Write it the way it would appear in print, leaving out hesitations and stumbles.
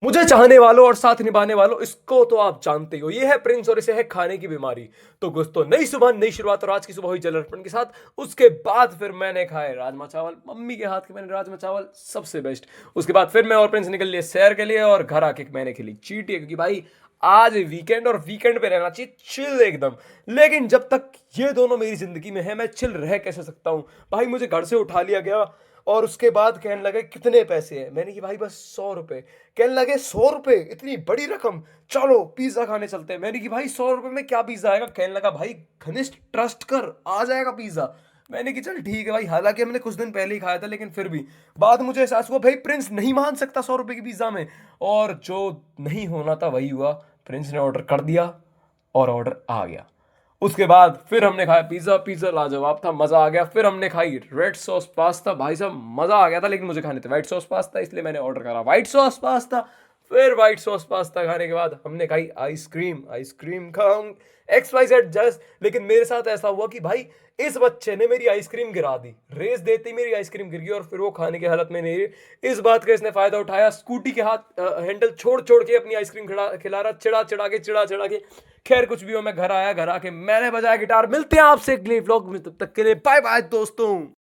मुझे चाहने वालों और साथ निभाने वालों, इसको तो आप जानते ही हो, ये है प्रिंस और इसे है खाने की बीमारी। तो दोस्तों, नई सुबह नई शुरुआत, और आज की सुबह हुई जल अर्पण के साथ। उसके बाद फिर मैंने खाए राजमा चावल, मम्मी के हाथ के मैंने राजमा चावल सबसे बेस्ट। उसके बाद फिर मैं और प्रिंस निकल लिए सैर के लिए, और घर आके मैंने खेली चींटी, क्योंकि भाई आज वीकेंड, और वीकेंड पे रहना चाहिए चिल एकदम। लेकिन जब तक ये दोनों मेरी जिंदगी में है, मैं चिल रह कैसे सकता हूँ। भाई मुझे घर से उठा लिया गया, और उसके बाद कहने लगे कितने पैसे हैं। मैंने कि भाई बस 100 रुपए। कहने लगे 100 रुपए, इतनी बड़ी रकम, चलो पिज्जा खाने चलते हैं। मैंने कि भाई 100 रुपए में क्या पिज्जा आएगा। कहने लगा भाई घनिष्ठ ट्रस्ट कर, आ जाएगा पिज्जा। मैंने कि चल ठीक है भाई, हालांकि हमने कुछ दिन पहले ही खाया था, लेकिन फिर भी बाद मुझे एहसास हुआ भाई प्रिंस नहीं मान सकता 100 रुपए की पिज्जा में। और जो नहीं होना था वही हुआ। प्रिंस ने ऑर्डर कर दिया, और ऑर्डर आ गया। उसके बाद फिर हमने खाया पिज्जा। पिज्जा लाजवाब था, मजा आ गया। फिर हमने खाई रेड सॉस पास्ता, भाई साहब मजा आ गया था, लेकिन मुझे खाने थे व्हाइट सॉस पास्ता, इसलिए मैंने ऑर्डर करा व्हाइट सॉस पास्ता। फिर व्हाइट सॉस पास्ता खाने के बाद हमने खाई आइसक्रीम। आइसक्रीम खाऊं XYZ जस्ट, लेकिन मेरे साथ ऐसा हुआ कि भाई इस बच्चे ने मेरी आइसक्रीम गिरा दी। रेस देती मेरी आइसक्रीम गिर गई, और फिर वो खाने की हालत में नहीं रही। इस बात का इसने फायदा उठाया, स्कूटी के हाथ हैंडल छोड़ छोड़ के अपनी आइसक्रीम खिला रहा, चिड़ा चिड़ा के। खैर कुछ भी हो, मैं घर आया, घर आके मैंने बजाया गिटार। मिलते हैं आपसे अगले व्लॉग में, तब तक के लिए बाय बाय दोस्तों।